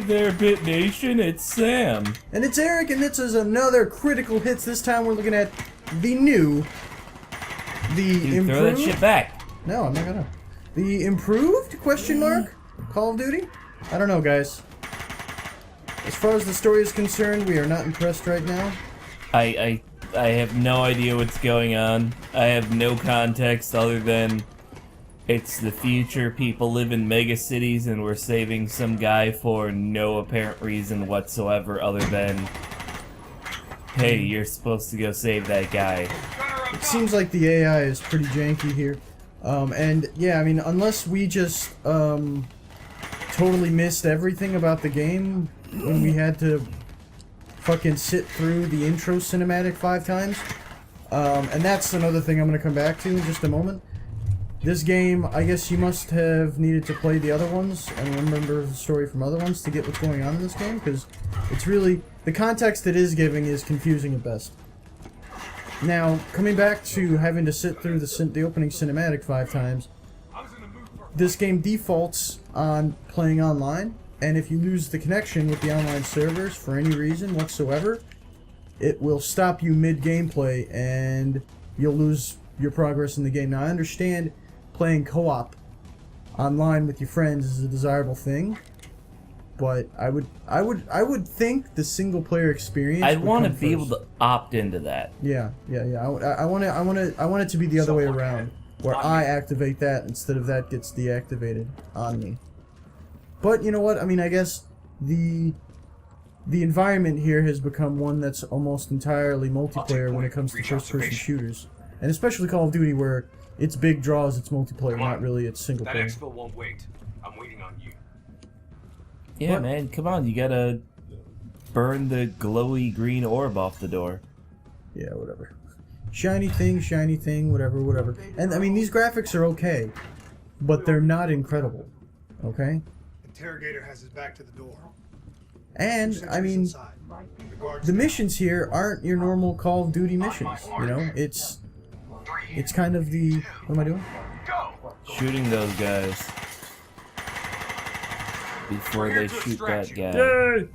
there, Bit Nation. It's Sam. And it's Eric, and this is another Critical Hits. This time we're looking at the new... Dude, throw that shit back. No, I'm not gonna. The improved, question mark? Call of Duty? I don't know, guys. As far as the story is concerned, we are not impressed right now. I have no idea what's going on. I have no context other than it's the future, people live in mega cities, and we're saving some guy for no apparent reason whatsoever other than, hey, you're supposed to go save that guy. It seems like the AI is pretty janky here. And yeah, I mean, unless we just totally missed everything about the game when we had to fucking sit through the intro cinematic 5 times. And that's another thing I'm going to come back to in just a moment. This game, I guess you must have needed to play the other ones and remember the story from other ones to get what's going on in this game, because it's really... the context it is giving is confusing at best. Now, coming back to having to sit through the opening cinematic 5 times, this game defaults on playing online, and if you lose the connection with the online servers for any reason whatsoever, it will stop you mid-gameplay and you'll lose your progress in the game. Now, I understand playing co-op online with your friends is a desirable thing, but I would think the single player experience. I'd want to be able to opt into that. Yeah. I want it to be the other way around, where I activate that instead of that gets deactivated on me. But you know what? I mean, I guess the environment here has become one that's almost entirely multiplayer when it comes to first-person shooters, and especially Call of Duty, where its big draws its multiplayer, not really its single player. That exfil won't wait. I'm waiting on you. Yeah, what? man, come on, you gotta burn the glowy green orb off the door. Yeah, whatever. Shiny thing, whatever. And I mean, these graphics are okay, but they're not incredible. Okay? Interrogator has his back to the door. And I mean, the missions here aren't your normal Call of Duty missions. You know, it's kind of the... what am I doing? Shooting those guys before they shoot that guy. Yay!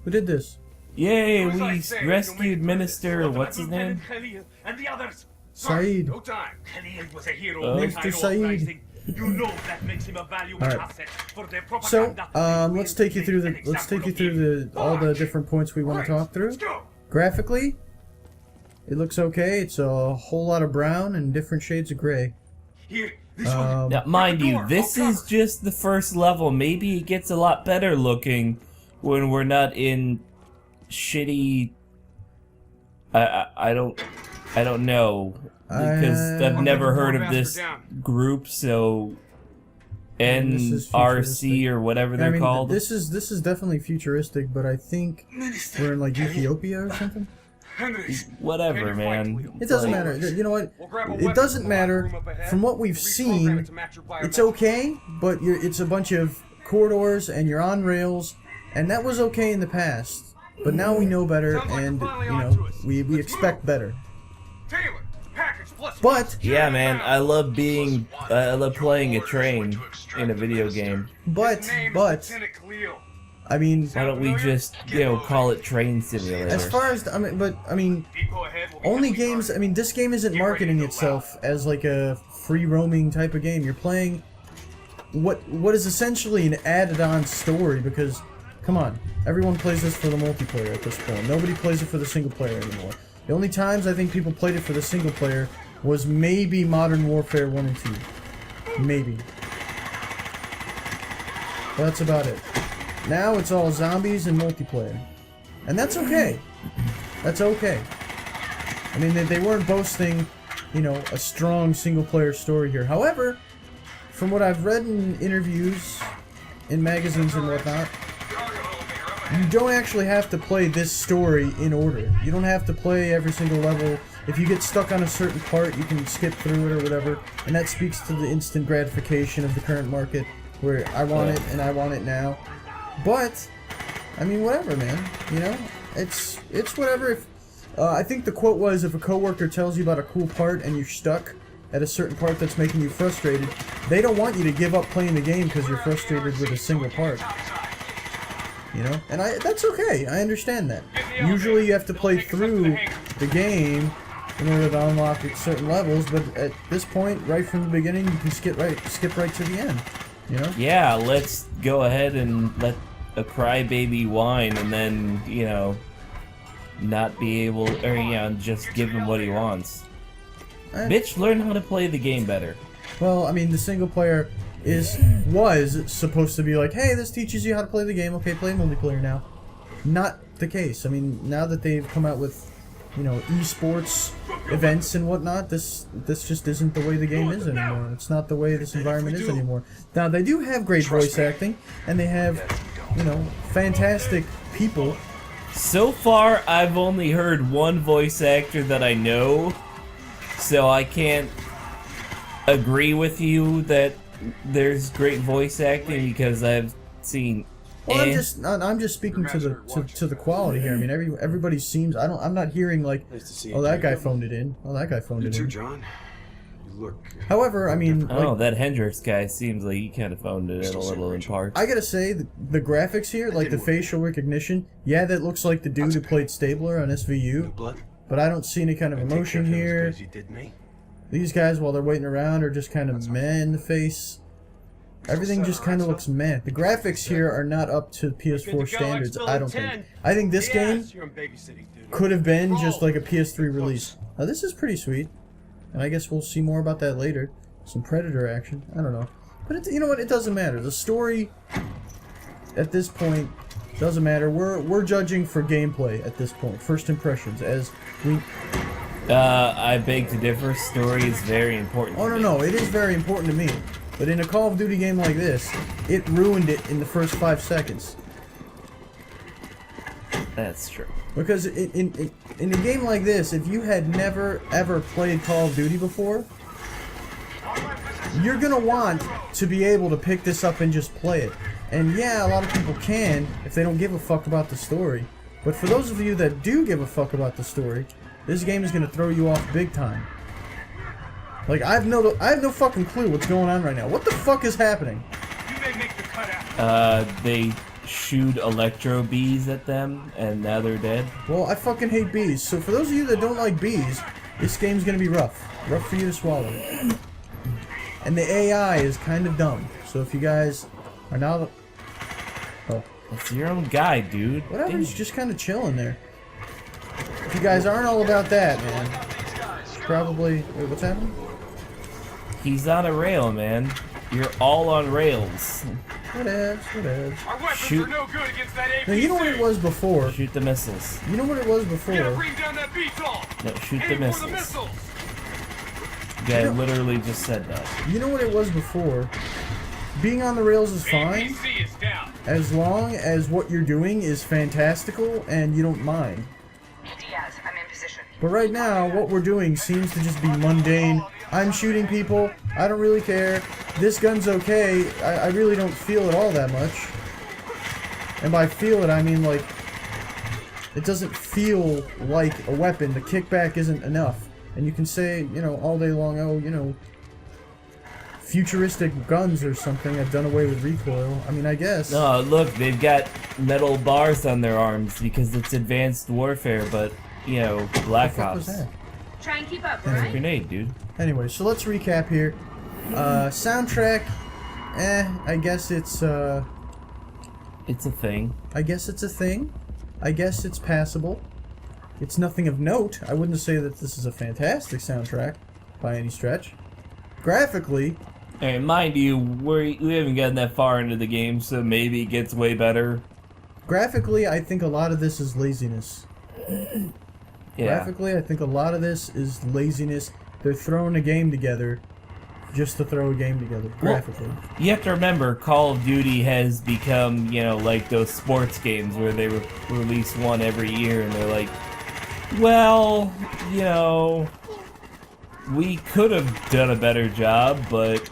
Who did this? Yay, we rescued Minister, what's his name? Saeed. Oh. Mr. Saeed. You know that makes him a valuable asset for their propaganda. So, let's take you through all the different points we want to talk through. Graphically, it looks okay. It's a whole lot of brown and different shades of gray. Now, mind you, this is just the first level. Maybe it gets a lot better looking when we're not in shitty... I don't know, because I've never heard of this group, so NRC or whatever they're called. This is definitely futuristic, but I think we're in like Ethiopia or something. Whatever, man. It doesn't matter. You know what? It doesn't matter. From what we've seen, it's okay, but it's a bunch of corridors and you're on rails, and that was okay in the past. But now we know better, and you know we expect better. But yeah, man, I love playing a train in a video game. But I mean, why don't we just, you know, call it Train Simulator? As far as I mean, only games. I mean, this game isn't marketing itself as like a free roaming type of game. You're playing what is essentially an added-on story, because come on, everyone plays this for the multiplayer at this point. Nobody plays it for the single player anymore. The only times I think people played it for the single player was maybe Modern Warfare 1 and 2. Maybe. But that's about it. Now it's all zombies and multiplayer. And that's okay. That's okay. I mean, they weren't boasting, you know, a strong single-player story here. However, from what I've read in interviews, in magazines and whatnot, you don't actually have to play this story in order. You don't have to play every single level. If you get stuck on a certain part, you can skip through it or whatever. And that speaks to the instant gratification of the current market, where I want it and I want it now. But, I mean, whatever, man. You know, it's whatever. If I think the quote was, if a coworker tells you about a cool part and you're stuck at a certain part that's making you frustrated, they don't want you to give up playing the game because you're frustrated with a single part. you know? And that's okay, I understand that. Usually you have to play through the game in order to unlock certain levels, but at this point, right from the beginning, you can skip right to the end, you know? Yeah, let's go ahead and let a crybaby whine and then, you know, not be able, or, you know, just give him what he wants. Bitch, learn how to play the game better. Well, I mean, the single player was supposed to be like, hey, this teaches you how to play the game, okay, play multiplayer now. Not the case. I mean, now that they've come out with, you know, esports events and whatnot, this just isn't the way the game is anymore. It's not the way this environment is anymore. Now, they do have great voice acting, and they have, you know, fantastic people. So far, I've only heard one voice actor that I know, so I can't agree with you that there's great voice acting because I've seen. Well, I'm just speaking to the quality here. I mean, everybody seems. I'm not hearing like, oh, that guy phoned it in. Oh, that guy phoned it in. John. You look. However, I mean, Oh, like, that Hendrix guy seems like he kind of phoned it in a little in parts. I gotta say, the graphics here, like the facial recognition, yeah, that looks like the dude who played Stabler on SVU, but I don't see any kind of emotion here. These guys, while they're waiting around, are just kind of meh in the face. Everything just kind of looks meh. The graphics here are not up to PS4 standards, I don't think. I think this game could have been just like a PS3 release. Now, this is pretty sweet, and I guess we'll see more about that later. Some Predator action, I don't know. But you know what, it doesn't matter. The story, at this point, doesn't matter. We're judging for gameplay at this point. First impressions, as we... I beg to differ. Story is very important. Oh, no, it is very important to me. But in a Call of Duty game like this, it ruined it in the first 5 seconds. That's true. Because in a game like this, if you had never ever played Call of Duty before, you're gonna want to be able to pick this up and just play it. And yeah, a lot of people can if they don't give a fuck about the story. But for those of you that do give a fuck about the story, this game is gonna throw you off big time. Like, I have no fucking clue what's going on right now. What the fuck is happening? You may make the cutout. They shoot electro bees at them, and now they're dead. Well, I fucking hate bees. So for those of you that don't like bees, this game's gonna be rough. Rough for you to swallow. And the AI is kind of dumb. So if you guys are now... Oh. It's your own guy, dude. Whatever, Damn. he's just kind of chilling there. If you guys aren't all about that, man, probably... Wait, what's happening? He's on a rail, man. You're all on rails. Whatevs. Our weapons Shoot. are no good against that APC. Now, you know what it was before? Shoot the missiles. You know what it was before? We gotta bring down that VTOL. No, shoot the Aim for the missiles. missiles. Guy literally just said that. You know what it was before? Being on the rails is fine, APC is down. as long as what you're doing is fantastical and you don't mind. Diaz, I'm in position. But right now, what we're doing seems to just be mundane. I'm shooting people, I don't really care. This gun's okay, I really don't feel it all that much. And by feel it, I mean like, it doesn't feel like a weapon. The kickback isn't enough. And you can say, you know, all day long, oh, you know, futuristic guns or something have done away with recoil. I mean, I guess. No, look, they've got metal bars on their arms because it's advanced warfare, but, you know, Black What the fuck was Ops. that? Try and keep up, It's a alright? grenade, dude. Anyway, so let's recap here. Soundtrack, I guess it's, It's a thing. I guess it's a thing. I guess it's passable. It's nothing of note. I wouldn't say that this is a fantastic soundtrack by any stretch. Graphically, And mind you, we haven't gotten that far into the game, so maybe it gets way better. graphically, I think a lot of this is laziness. Yeah. Graphically, I think a lot of this is laziness. They're throwing a game together just to throw a game together, graphically. You have to remember, Call of Duty has become, you know, like those sports games where they release one every year, and they're like, well, you know, we could have done a better job, but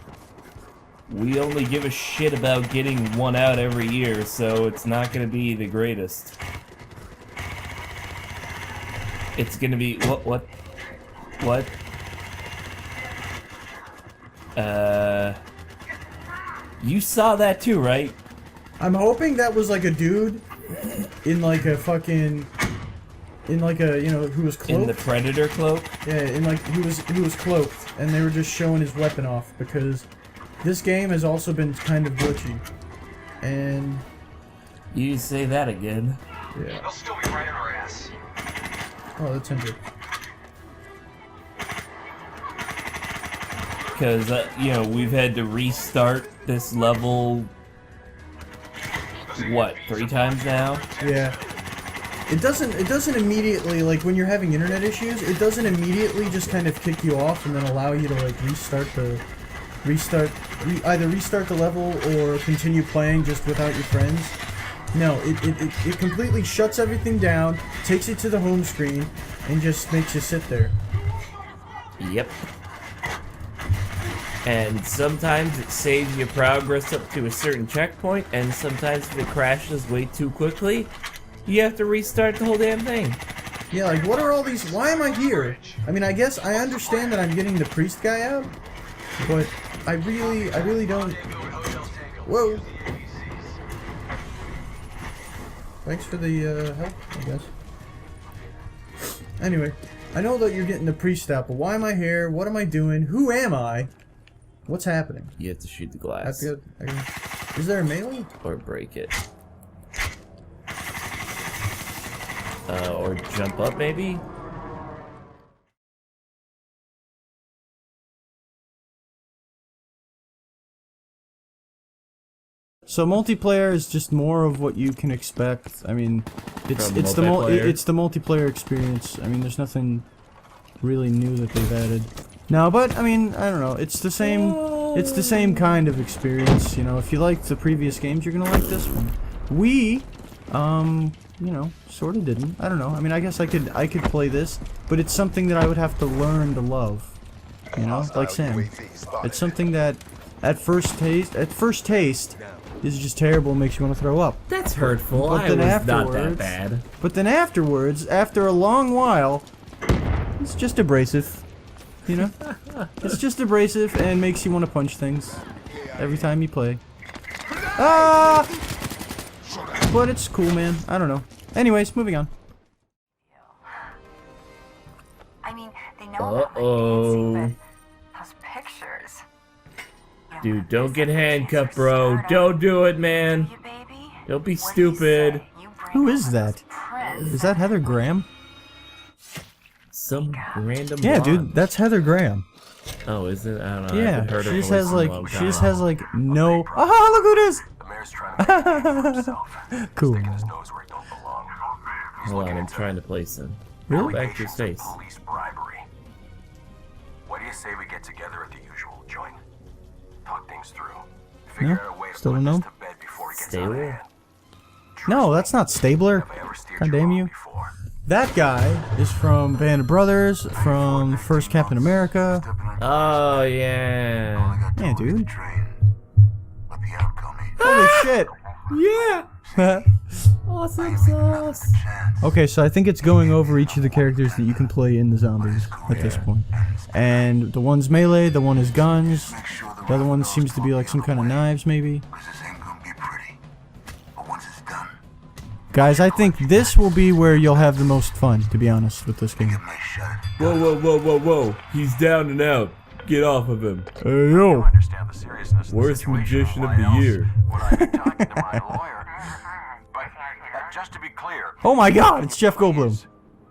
we only give a shit about getting one out every year, so it's not going to be the greatest. It's going to be... What? You saw that too, right? I'm hoping that was like a dude in like a fucking, in like a, you know, who was cloaked. In the Predator cloak? Yeah, in like, who was cloaked, and they were just showing his weapon off, because this game has also been kind of glitchy. And... You say that again. Yeah. They'll still be right in our ass. Oh, that's interesting. Because, you know, we've had to restart this level, what, 3 times now? Yeah. It doesn't immediately, like, when you're having internet issues, it doesn't immediately just kind of kick you off and then allow you to, like, either restart the level or continue playing just without your friends. No, it completely shuts everything down, takes you to the home screen, and just makes you sit there. Yep. And sometimes it saves you progress up to a certain checkpoint, and sometimes if it crashes way too quickly, you have to restart the whole damn thing. Yeah, like, what are all these... Why am I here? I mean, I guess I understand that I'm getting the priest guy out, but I really don't... Whoa! Thanks for the, help, I guess. Anyway, I know that you're getting the priest out, but why am I here? What am I doing? Who am I? What's happening? You have to shoot the I glass. feel... Is there a melee? Or break it. Or jump up, maybe? So multiplayer is just more of what you can expect. I mean, it's From it's the multiplayer experience. I mean, there's nothing really new that they've added. No, but I mean, I don't know. It's the same. It's the same kind of experience. You know, if you liked the previous games, you're gonna like this one. We, you know, sort of didn't. I don't know. I mean, I guess I could play this, but it's something that I would have to learn to love. You know, like Sam. It's something that at first taste is just terrible and makes you want to throw up. That's hurtful. But then I was not that afterwards- bad. But then afterwards, after a long while, it's just abrasive. You know? It's just abrasive and makes you want to punch things every time you play. Ah! But it's cool, man. I don't know. Anyways, moving on. I mean, they know about my Uh-oh. fancy, but those pictures. Dude, don't get handcuffed, bro. Don't do it, man. You baby? Don't be What do you stupid. say? You bring Who home is that? this prince. Is that Heather Graham? Some random Yeah, blonde. dude, that's Heather Graham. Oh, is it? I don't know. I Yeah, haven't heard she her just voice has in a like, long she time. just has like no. Ah, look who it is! The mayor's trying to make a name for himself. Cool. Sticking his nose where it don't belong. He's Hold on, looking I'm into trying to place him. Really? Back to his allegations of face. police bribery. What do you say we get together at the usual joint? Talk things through. Figure out a way to Still put don't this know. to bed before it gets Stay out of away. hand. No, that's not Stabler. Have I ever steered God you damn wrong you. before? That guy is from Band of Brothers, from First Captain America. Oh, yeah. Yeah, dude. Let the outcome be. Holy shit. Yeah. Awesome sauce. Okay, so I think it's going over each of the characters that you can play in the zombies at this point. And the one's melee, the one is guns, the other one seems to be like some kind of knives, maybe. This ain't gonna be pretty. But once it's done, Guys, I think this will be where you'll have the most fun, to be honest, with this game. my shot. Whoa, whoa, whoa, whoa, whoa. He's down and out. Get off of him. Hey, yo. Understand the seriousness of the Worst situation, magician of why the else year. would I be talking to my lawyer? But just to be clear, Oh my god, it's Jeff Goldblum.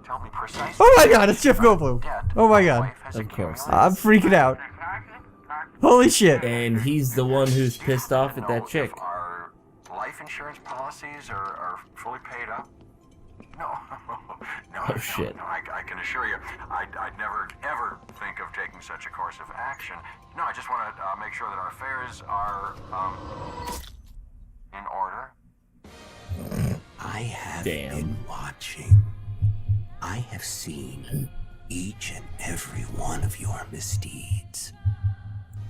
tell me precisely. Oh my god, it's Jeff Goldblum. Oh my god. Of course. I'm freaking out. Holy shit. And he's the one who's pissed off at that Know chick. if our life insurance policies are fully paid up? No. No. Oh, shit. No, I can assure you, I'd never, ever think of taking such a course of action. No, I just want to make sure that our affairs are, in order. I have Damn. been watching. I have seen each and every one of your misdeeds.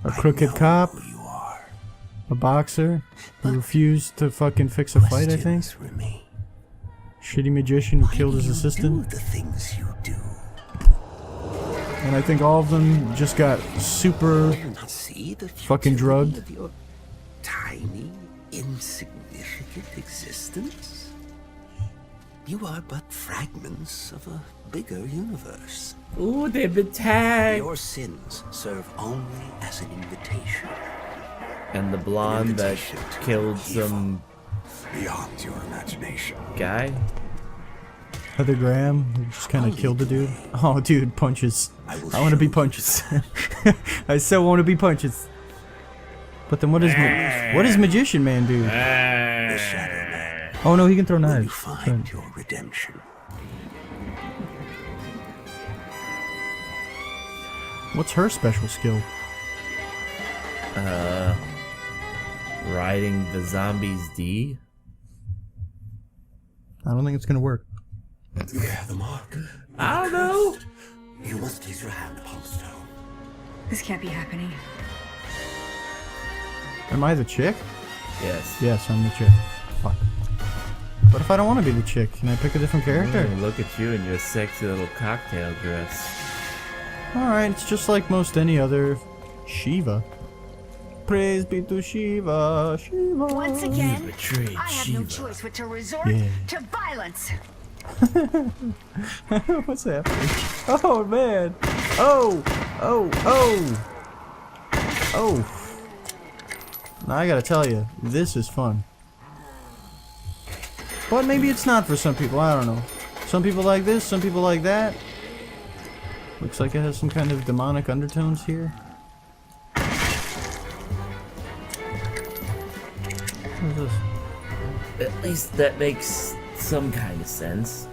A crooked I know cop, who you are. a boxer who refused to fucking fix a fight, I think. Questions remain. Shitty magician who Why killed do his you assistant. do the things you do? And I think all of them just got super... Do you not see the Fucking futility drugged. of your tiny, insignificant existence? You are but fragments of a bigger universe. Ooh, they've been tagged. Your sins serve only as an invitation. And the blonde that Invitation to killed evil. some Beyond your imagination. guy. Heather Graham, who just kind of killed the dude. Oh, dude, punches. I want to be punches. I so want to be punches. But then what does Magician Man do? The Shadow Man. Oh no, he can throw Will you knives. find your redemption? What's her special skill? Riding the zombies D. I don't think it's gonna work. You have the mark. I don't know. You must place your hand upon the stone. This can't be happening. Am I the chick? Yes. Yes, I'm the chick. Fuck. What if I don't want to be the chick? Can I pick a different character? Ooh, look at you in your sexy little cocktail dress. Alright, it's just like most any other Shiva. Praise be to Shiva, Shiva. Once again, Betrayed I have no Shiva. choice but to resort Yeah. to violence. What's happening? Oh man! Oh! Oh! Oh! Oh! Now I gotta tell you, this is fun. But maybe it's not for some people, I don't know. Some people like this, some people like that. Looks like it has some kind of demonic undertones here. What is this? At least that makes some kind of sense.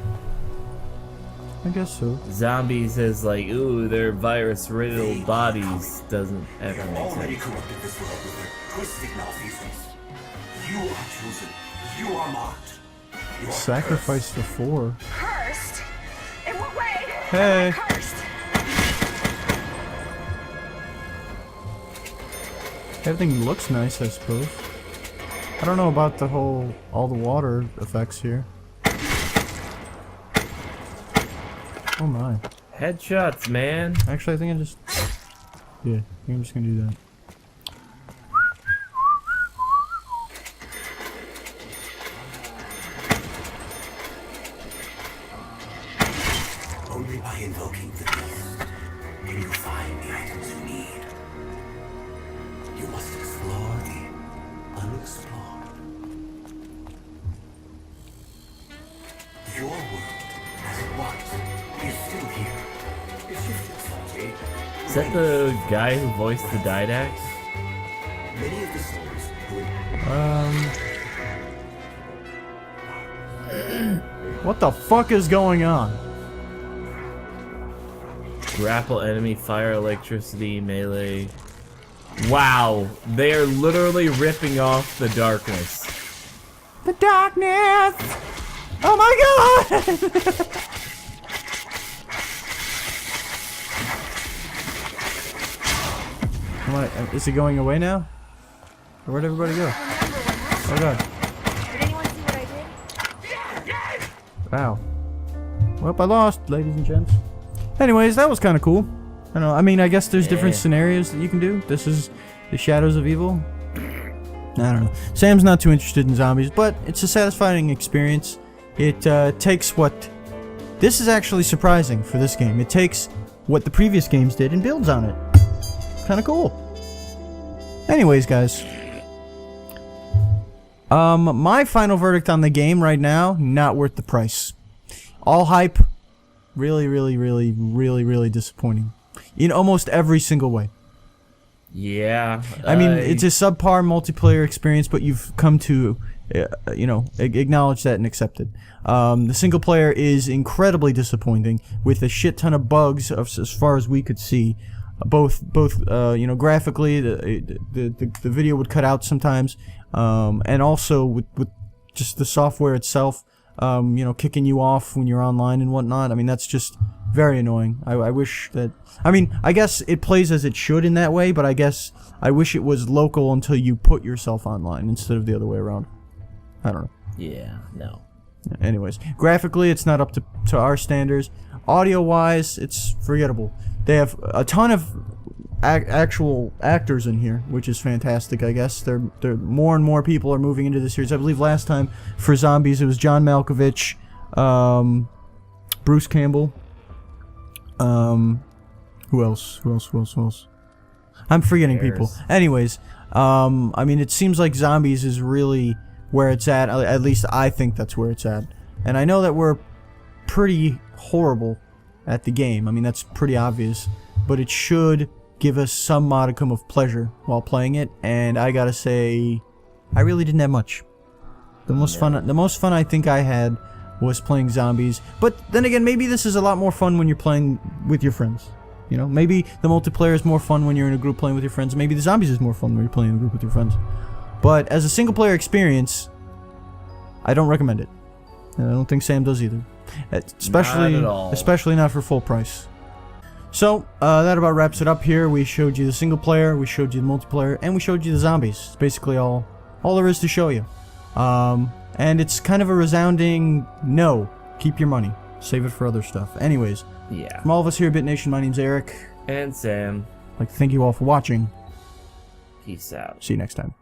I guess so. Zombies as like, ooh, their virus-riddled bodies doesn't ever make Already sense. corrupted this world with their twisted malfeasance. You are chosen. You are marked. You are Sacrifice for 4. Cursed? In what way? Hey. Am I cursed? Everything looks nice, I suppose. I don't know about the whole, all the water effects here. Oh my. Headshots, man. Actually, I think I just... Yeah, I think I'm just gonna do that. only by invoking the beast can you find the items you need. You must explore the unexplored. Your world, as it was, is still here. It shifted slightly. Is that the guy who voiced the Didax? Many of the souls who What the fuck is going on? Grapple enemy, fire, electricity, melee. Wow, they are literally ripping off the darkness. The darkness! Oh my god! Is it going away now? Or where'd everybody go? Oh god. Did anyone see what I did? Wow. Well, I lost, ladies and gents. Anyways, that was kind of cool. I don't know. I mean, I guess there's different Yeah. scenarios that you can do. This is the Shadows of Evil. I don't know. Sam's not too interested in zombies, but it's a satisfying experience. It takes what... This is actually surprising for this game. It takes what the previous games did and builds on it. Kind of cool. Anyways, guys. My final verdict on the game right now, not worth the price. All hype, really disappointing. In almost every single way. Yeah. I mean, it's a subpar multiplayer experience, but you've come to, acknowledge that and accept it. The single player is incredibly disappointing, with a shit ton of bugs as far as we could see. Both graphically, the video would cut out sometimes, and also with just the software itself, kicking you off when you're online and whatnot. I mean, that's just very annoying. I wish that... I mean, I guess it plays as it should in that way, but I guess I wish it was local until you put yourself online instead of the other way around. I don't know. Yeah, no. Anyways, graphically, it's not up to our standards. Audio-wise, it's forgettable. They have a ton of actual actors in here, which is fantastic, I guess. More and more people are moving into the series. I believe last time for Zombies, it was John Malkovich, Bruce Campbell. Who else? I'm forgetting people. Anyways, I mean, it seems like zombies is really where it's at. At least I think that's where it's at. And I know that we're pretty horrible at the game. I mean, that's pretty obvious. But it should give us some modicum of pleasure while playing it. And I gotta say, I really didn't have much. The most fun I think I had was playing zombies. But then again, maybe this is a lot more fun when you're playing with your friends. You know, maybe the multiplayer is more fun when you're in a group playing with your friends. Maybe the zombies is more fun when you're playing in a group with your friends. But as a single player experience, I don't recommend it. And I don't think Sam does either. Especially not for full price. So, that about wraps it up here. We showed you the single player, we showed you the multiplayer, and we showed you the zombies. It's basically all there is to show you. And it's kind of a resounding no. Keep your money. Save it for other stuff. Anyways, Yeah. from all of us here at BitNation, my name's Eric. And Sam. I'd like to thank you all for watching. Peace out. See you next time.